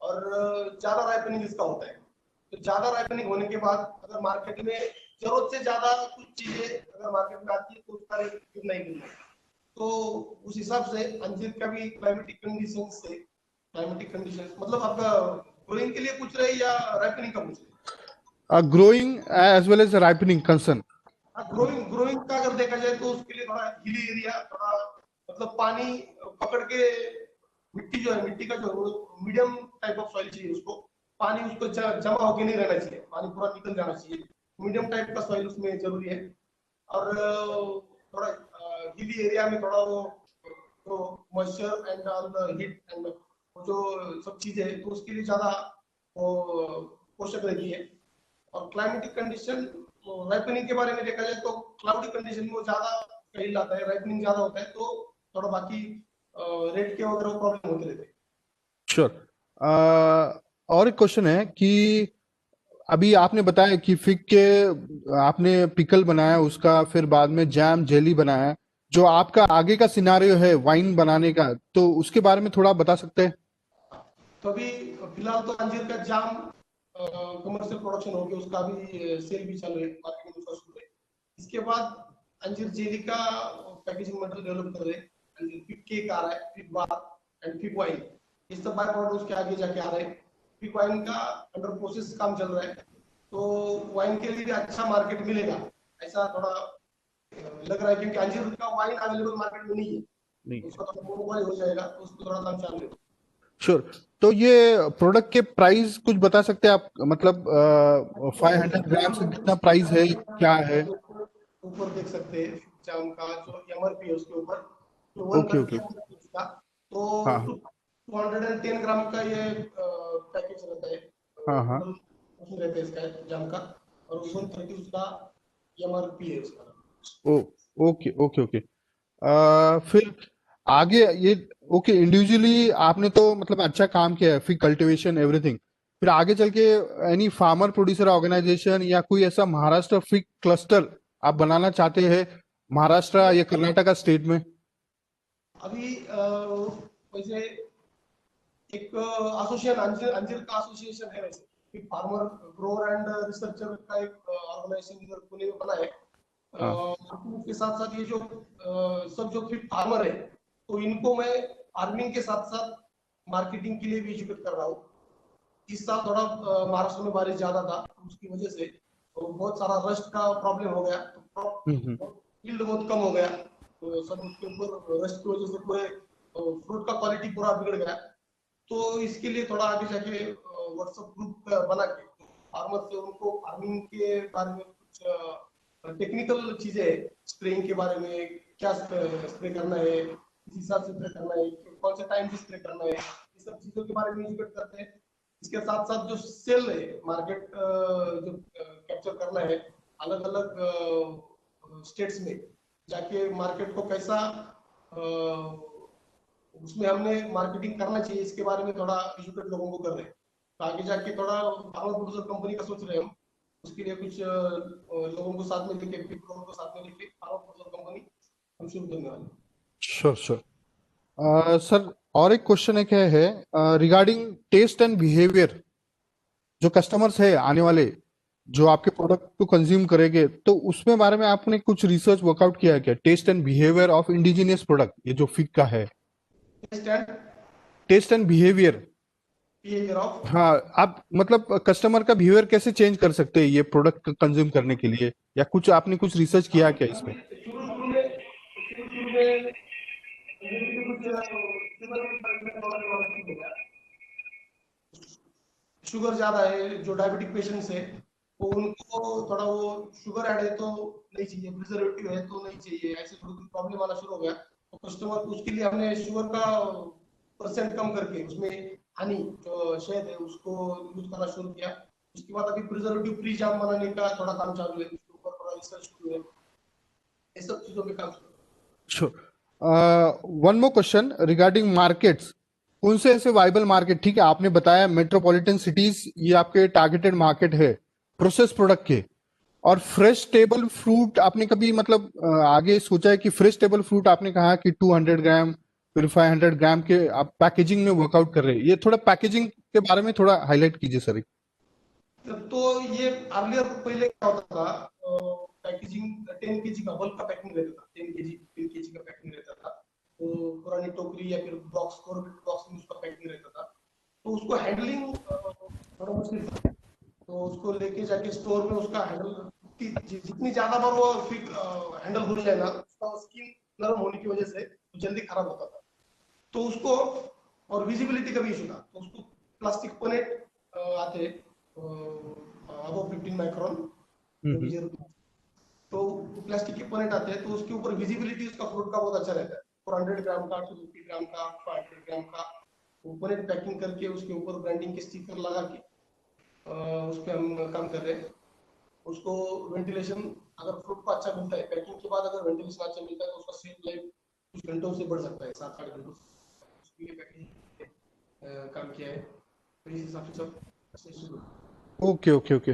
और ज्यादा राइपनिंग इसका होता है। तो ज्यादा राइपनिंग होने के बाद अगर मार्केट में जरूरत से ज्यादा कुछ चीजें अगर मार्केट में आती है, तो उसका रेट गिरना ही गिरना है। तो उस हिसाब से अंजीर का भी क्लाइमेटिक कंडीशन से क्लाइमेटिक कंडीशंस मतलब आपका ग्रोइंग के लिए पूछ रहे हैं या राइपनिंग का पूछ रहे growing as well as ripening concern. हैं? ग्रोइंग ग्रोइंग का अगर देखा जाए तो उसके लिए थोड़ा हिली एरिया, थोड़ा मतलब पानी पकड़ के, मिट्टी जो है, मिट्टी का जो मीडियम टाइप ऑफ सॉइल चाहिए उसको। पानी उसको जमा होके नहीं रहना चाहिए, पानी पूरा निकल जाना चाहिए। मीडियम टाइप का सॉइल उसमें जरूरी है। और थोड़ा हिली एरिया में थोड़ा वो तो moisture and all the heat and जो सब चीजें हैं, तो उसके लिए ज्यादा वो पोषक रहती है। और क्लाइमेटिक कंडीशन, राइपनिंग के बारे में देखा जाए तो क्लाउडी कंडीशन में वो ज्यादा कहीं लाता है, राइपनिंग ज्यादा होता है, तो थोड़ा बाकी रेट के वगैरह प्रॉब्लम होते रहते हैं। श्योर। और एक क्वेश्चन है कि अभी आपने बताया कि फिग के आपने पिकल बनाया उसका, फिर बाद में जैम जेली बनाया, जो आपका आगे का सिनारियो है वाइन बनाने का, तो उसके बारे में थोड़ा बता सकते हैं? तो अभी फिलहाल तो अंजीर का जाम कमर्शियल प्रोडक्शन हो गया, उसका अभी सेल भी चालू है, मार्केट में उसका शुरू है। इसके बाद अंजीर जेली का पैकेजिंग मटेरियल डेवलप कर रहे हैं। अंजीर फिग केक आ रहा है, fig bar and fig wine, ये सब बाय प्रोडक्ट उसके आगे जाके आ रहे हैं। फिग वाइन का अंडर प्रोसेस काम चल रहा है, तो वाइन के लिए भी अच्छा मार्केट मिलेगा ऐसा थोड़ा लग रहा है, क्योंकि अंजीर का वाइन अवेलेबल मार्केट में नहीं है, नहीं। तो उसका थोड़ा मोनोपोली हो जाएगा, तो उसको थोड़ा दाम चालू है। श्योर। तो ये प्रोडक्ट के प्राइस कुछ बता सकते हैं आप, मतलब 500 ग्राम से कितना प्राइस है, क्या है? ऊपर देख सकते हैं जाम का जो एमआरपी है उसके ऊपर, तो ओके 130 ओके। एमआरपी उसका। तो हाँ 210 ग्राम का ये पैकेज रहता है, हाँ हाँ। टोटल रहता है इसका जाम का, और 130 उसका एमआरपी है उसका। ओ ओके ओके ओके। फिर आगे ये, ओके, इंडिविजुअली आपने तो मतलब अच्छा काम किया है, फिर कल्टीवेशन एवरीथिंग। फिर आगे चल के एनी फार्मर प्रोड्यूसर ऑर्गेनाइजेशन या कोई ऐसा महाराष्ट्र फिग क्लस्टर आप बनाना चाहते हैं महाराष्ट्र या कर्नाटका स्टेट में? अभी वैसे एक एसोसिएशन, अंजीर अंजीर का एसोसिएशन है वैसे, एक फार्मर ग्रोअर एंड रिसर्चर का एक ऑर्गेनाइजेशन इधर पुणे में बना है। हाँ। के साथ साथ ये जो सब जो फिर फार्मर है, तो इनको मैं फार्मिंग के साथ साथ मार्केटिंग के लिए भी एजुकेट कर रहा हूँ। इस साल थोड़ा महाराष्ट्र में बारिश ज्यादा था, तो उसकी वजह से तो बहुत सारा रस्ट का प्रॉब्लम हो गया, हम्म। तो यील्ड बहुत कम हो गया, तो सब उसके ऊपर रस्ट की वजह से पूरे फ्रूट का क्वालिटी पूरा बिगड़ गया। तो इसके लिए थोड़ा आगे जाके व्हाट्सएप ग्रुप बना के फार्मर से उनको फार्मिंग के बारे में कुछ टेक्निकल चीजें, स्प्रेइंग के बारे में, क्या स्प्रे करना है, किस हिसाब से स्प्रे करना है, कौन से टाइम पे स्प्रे करना है, ये सब चीजों के बारे में एजुकेट करते हैं। इसके साथ साथ जो सेल है, मार्केट जो कैप्चर करना है अलग अलग स्टेट्स में जाके, मार्केट को कैसा उसमें हमने मार्केटिंग करना चाहिए, इसके बारे में थोड़ा एजुकेट लोगों को कर रहे हैं। तो आगे जाके थोड़ा फार्मर प्रोड्यूसर कंपनी का सोच रहे हैं हम, उसके लिए कुछ लोगों को साथ में लेके, बिग लोगों को साथ में लेके फार्मर प्रोड्यूसर कंपनी हम शुरू करने वाले हैं। Sure sure. सर, और एक क्वेश्चन एक है रिगार्डिंग टेस्ट एंड बिहेवियर। जो कस्टमर्स है आने वाले, जो आपके प्रोडक्ट को कंज्यूम करेंगे, तो उसमें बारे में आपने कुछ रिसर्च वर्कआउट किया है क्या? Taste and behaviour of indigenous product, ये जो फिग का है, taste and taste and behaviour. Behaviour of, हाँ, आप मतलब कस्टमर का बिहेवियर कैसे चेंज कर सकते हैं ये प्रोडक्ट कंज्यूम करने के लिए, या कुछ आपने कुछ रिसर्च किया क्या इसमें? शुरू शुरू में शुरू शुरू में कुछ शुगर ज्यादा है, जो डायबिटिक पेशेंट्स है, तो उनको थोड़ा वो शुगर ऐड है तो नहीं चाहिए, प्रिजर्वेटिव है तो नहीं चाहिए, ऐसे थोड़ी प्रॉब्लम आना शुरू हो गया। तो कस्टमर, उसके लिए हमने शुगर का परसेंट कम करके उसमें हनी जो शहद है उसको यूज करना शुरू किया। उसके बाद अभी प्रिजर्वेटिव फ्री जाम बनाने का थोड़ा काम चालू है, उसके ऊपर थोड़ा रिसर्च शुरू है, ये सब चीजों पे काम शुरू है। One more question regarding markets. कौन से ऐसे वाइबल मार्केट, ठीक है आपने बताया मेट्रोपॉलिटन सिटीज ये आपके टारगेटेड मार्केट है प्रोसेस प्रोडक्ट के, और फ्रेश टेबल फ्रूट आपने कभी मतलब आगे सोचा है कि फ्रेश टेबल फ्रूट आपने कहा कि 200 ग्राम फिर 500 ग्राम के आप पैकेजिंग में वर्कआउट कर रहे हैं, ये थोड़ा पैकेजिंग के बारे में थोड़ा हाईलाइट कीजिए सर। तो ये अर्लियर पहले क्या होता था, पैकेजिंग 10 केजी का बल्क का पैकिंग रहता था, 10 केजी 10 केजी का पैकिंग रहता था, तो पुरानी टोकरी या फिर बॉक्स, बॉक्स में उसका पैकिंग रहता था। उसको हैंडलिंग थोड़ा मुश्किल था। तो उसको लेके जाके स्टोर में उसका हैंडल जितनी ज्यादा बार वो फिर हैंडल हो जाए ना, उसका स्किन नरम होने की वजह से जल्दी खराब होता था। तो उसको और विजिबिलिटी का भी इशू था, तो उसको प्लास्टिक पनेट आते अबव 15 माइक्रोन जो भी जरूरत है। तो प्लास्टिक के पनेट आते हैं, तो उसके ऊपर विजिबिलिटी उसका फ्रूट का बहुत अच्छा रहता है। 400 ग्राम का, 250 ग्राम का, 500 ग्राम का पनेट पैकिंग करके उसके ऊपर ब्रांडिंग के स्टिकर लगा के उस पर हम काम कर रहे हैं। उसको वेंटिलेशन अगर फ्रूट को अच्छा मिलता है, पैकिंग के बाद अगर वेंटिलेशन अच्छा मिलता है तो उसका सेल लाइफ कुछ घंटों से बढ़ सकता है, 7-8 घंटों उसके लिए पैकिंग काम किया है। तो इस हिसाब से सब अच्छे शुरू। Okay, okay, okay.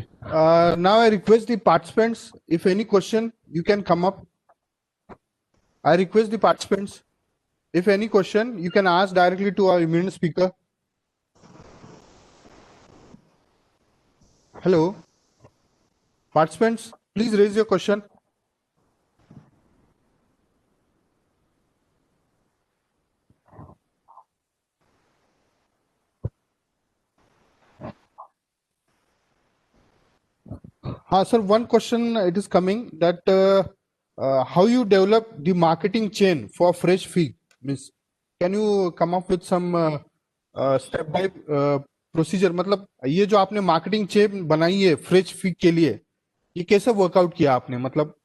Now I request the participants, if any question, you can come up. I request the participants, if any question, you can ask directly to our eminent speaker. Hello, participants, please raise your question. Sir, one question it is coming that how you develop the marketing chain for fresh fig? Means, can you come up with some step by procedure? मतलब ये जो आपने marketing chain बनाई है fresh fig के लिए, ये कैसे वर्कआउट किया आपने? मतलब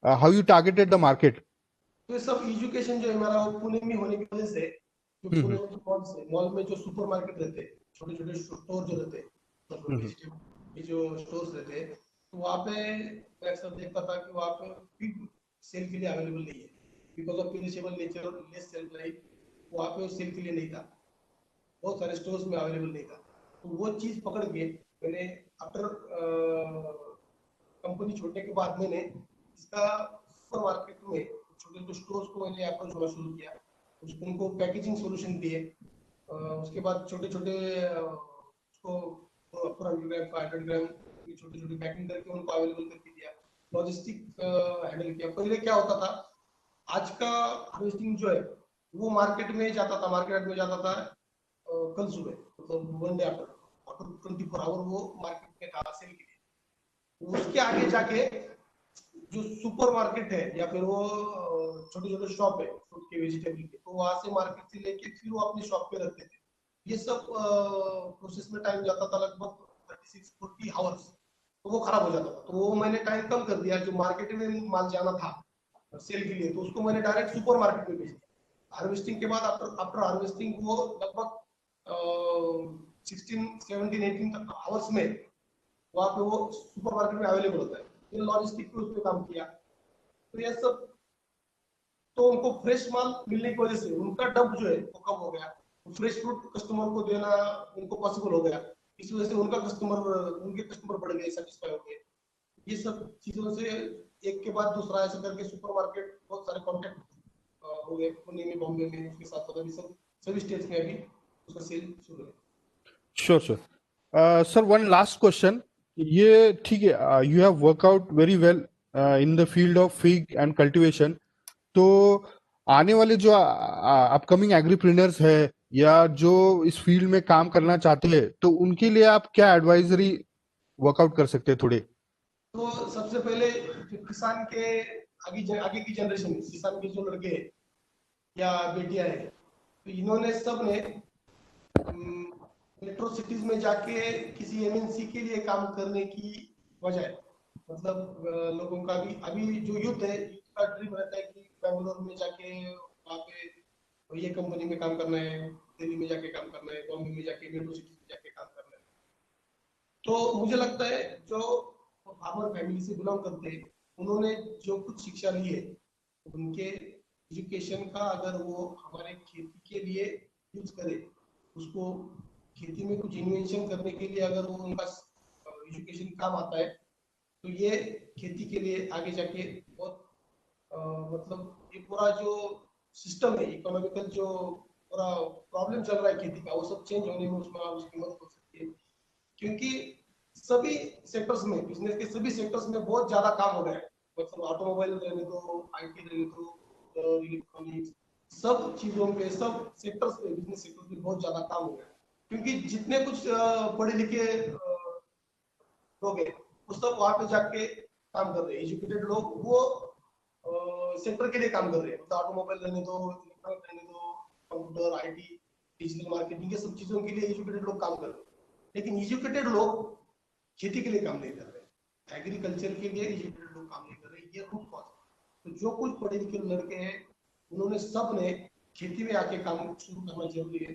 how you targeted the market? तो ये सब एजुकेशन जो है हमारा वो पुणे में होने की वजह से, जो पुणे में जो मॉल से मॉल में जो सुपर मार्केट रहते हैं, छोटे छोटे स्टोर जो रहते हैं, मतलब वेजिटेबल ये जो स्टोर्स रहते हैं, तो वहाँ पे मैं अक्सर देखता था कि वहाँ पे पिग सेल के लिए अवेलेबल नहीं है, बिकॉज ऑफ पेरिशेबल नेचर और लेस सेल लाइफ। वहाँ पे सेल के लिए नहीं था, बहुत सारे स्टोर्स में अवेलेबल नहीं था। तो वो चीज पकड़ के मैंने आफ्टर कंपनी छोड़ने के बाद मैंने इसका सुपर मार्केट में छोटे छोटे स्टोर्स को मैंने अप्रोच होना शुरू किया, उसको उनको पैकेजिंग सोल्यूशन दिए। उसके बाद छोटे छोटे उसको 400 ग्राम 500 ग्राम की छोटी छोटी पैकिंग करके उनको अवेलेबल करके दिया। लॉजिस्टिक हैंडल किया। पहले क्या होता था, आज का हार्वेस्टिंग जो है वो मार्केट में जाता था, मार्केट में जाता था कल सुबह, मतलब वन डे आफ्टर 24 आवर वो मार्केट में था सेल के लिए। उसके आगे जाके जो सुपर मार्केट है या फिर वो छोटे छोटे शॉप है फ्रूट के वेजिटेबल के, तो वहां से मार्केट से लेके फिर वो अपने शॉप पे रखते थे। ये सब प्रोसेस में टाइम जाता था लगभग 36-40 आवर्स, तो वो खराब हो जाता था। तो वो मैंने टाइम कम कर दिया, जो मार्केट में माल जाना था सेल के लिए, तो उसको मैंने डायरेक्ट सुपर मार्केट में भेज दिया। हार्वेस्टिंग के बाद आफ्टर आफ्टर हार्वेस्टिंग वो लगभग 16-17-18 आवर्स में वहाँ पे वो सुपर मार्केट में अवेलेबल होता है। ये लॉजिस्टिक पे उस पर काम किया। तो ये सब, तो उनको फ्रेश माल मिलने की वजह से उनका डंप जो है वो कम हो गया, फ्रेश फ्रूट कस्टमर को देना उनको पॉसिबल हो गया। इस वजह से उनके कस्टमर बढ़ गए, सेटिस्फाई हो गए। ये सब चीजों से एक के बाद दूसरा ऐसे करके सुपर मार्केट बहुत सारे कॉन्टेक्ट हो गए पुणे में, बॉम्बे में, उसके साथ साथ अभी सब सभी स्टेट्स में अभी उसका सेल शुरू है। Sure sir. Sir one last question, ये ठीक है, you have workout very well in the field of fig and cultivation, तो आने वाले जो अपकमिंग एग्रीप्रेन्योर्स है या जो इस फील्ड में काम करना चाहते हैं, तो उनके लिए आप क्या एडवाइजरी वर्कआउट कर सकते हैं थोड़े? तो सबसे पहले जो किसान के आगे की जनरेशन, किसान के जो लड़के हैं या बेटियां हैं, तो इन्होंने सब ने मेट्रो सिटीज में जाके किसी एमएनसी के लिए काम करने की बजाय, मतलब लोगों का भी अभी जो यूथ है, यूथ का ड्रीम रहता है कि बेंगलोर में जाके वहाँ पे ये कंपनी में काम करना है, दिल्ली में जाके काम करना है, बॉम्बे में जाके मेट्रो सिटीज में जाके काम करना है। तो मुझे लगता है जो फार्मर फैमिली से बिलोंग करते हैं, उन्होंने जो कुछ शिक्षा ली है, उनके एजुकेशन का अगर वो हमारे खेती के लिए यूज करे, उसको खेती में कुछ इन्वेंशन करने के लिए अगर वो उनका एजुकेशन काम आता है, तो ये खेती के लिए आगे जाके बहुत मतलब ये पूरा जो सिस्टम है इकोनॉमिकल, जो पूरा प्रॉब्लम चल रहा है खेती का, वो सब चेंज होने में उसमें उसकी मदद हो सकती है। क्योंकि सभी सेक्टर्स में, बिजनेस के सभी सेक्टर्स में बहुत ज्यादा काम हो रहा है, मतलब ऑटोमोबाइल रहने दो, आईटी रहने दो, इलेक्ट्रॉनिक्स, सब चीजों पे, सब सेक्टर्स पे, बिजनेस सेक्टर पे बहुत ज्यादा काम हो रहा है। क्योंकि जितने कुछ पढ़े लिखे लोग हैं वो सब वहां पे जाके काम कर रहे हैं। एजुकेटेड लोग वो सेक्टर के लिए काम कर रहे हैं, मतलब ऑटोमोबाइल रहने दो, इलेक्ट्रॉनिक रहने दो, कंप्यूटर, आईटी, डिजिटल मार्केटिंग, ये सब चीजों के लिए एजुकेटेड लोग काम कर रहे हैं। लेकिन एजुकेटेड लोग खेती के लिए काम नहीं कर रहे, एग्रीकल्चर के लिए एजुकेटेड लोग काम नहीं कर रहे। ये रूट कॉज। तो जो कुछ पढ़े लिखे लड़के हैं उन्होंने सब ने खेती में आके काम शुरू करना जरूरी है।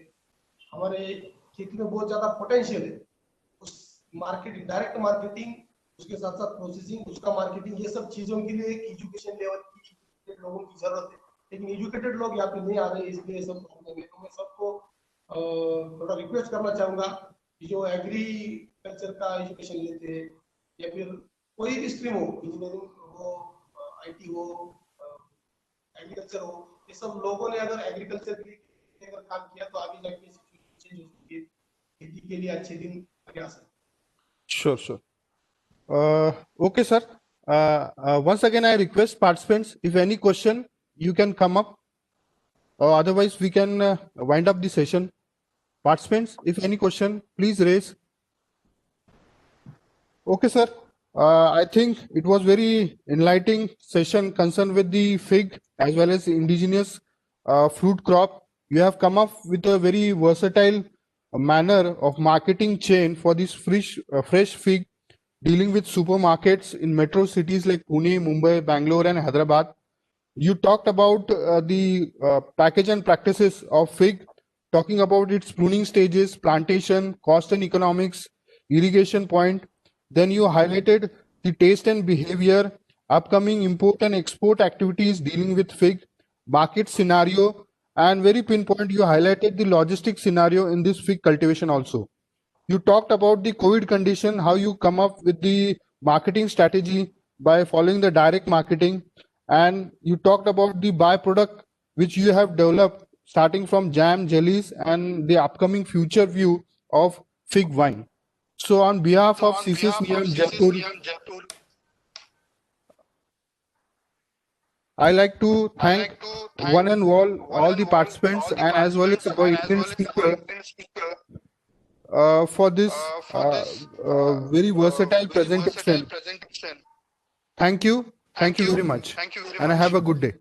हमारे खेती में बहुत ज्यादा पोटेंशियल है। उस मार्केटिंग, डायरेक्ट मार्केटिंग, उसके साथ साथ प्रोसेसिंग, उसका मार्केटिंग, ये सब चीजों के लिए एक एजुकेशन लेवल की लोगों की जरूरत है। लेकिन एजुकेटेड लोग यहाँ पे नहीं आ रहे, इसलिए सब प्रॉब्लम है। तो मैं सबको थोड़ा रिक्वेस्ट करना चाहूंगा कि जो एग्रीकल्चर का एजुकेशन लेते हैं या फिर कोई भी स्ट्रीम हो, इंजीनियरिंग हो, आईटी हो, एग्रीकल्चर हो, ये सब लोगों ने अगर एग्रीकल्चर के लिए अगर काम किया तो आगे जाके सिचुएशन चेंज हो सकती है, खेती के लिए अच्छे दिन आगे आ सकते हैं। Sure, sure. Okay, sir. Once again, I request participants, if any question, you can come up. Otherwise, we can wind up the session. Participants, if any question, please raise. Okay, sir. I think it was very enlightening session concerned with the fig as well as indigenous fruit crop. You have come up with a very versatile manner of marketing chain for this fresh fig, dealing with supermarkets in metro cities like Pune, Mumbai, Bangalore, and Hyderabad. You talked about the package and practices of fig, talking about its pruning stages, plantation, cost and economics, irrigation point. Then you highlighted the taste and behavior, upcoming import and export activities dealing with fig, market scenario, and very pinpoint, you highlighted the logistic scenario in this fig cultivation also. You talked about the COVID condition, how you come up with the marketing strategy by following the direct marketing. And you talked about the byproduct which you have developed starting from jam, jellies, and the upcoming future view of fig wine. So on behalf of CCS Niyam Jaipur, I like to thank one and all the participants and as well as our Indian speaker for this very versatile presentation. Thank you. Thank you very much. And have a good day.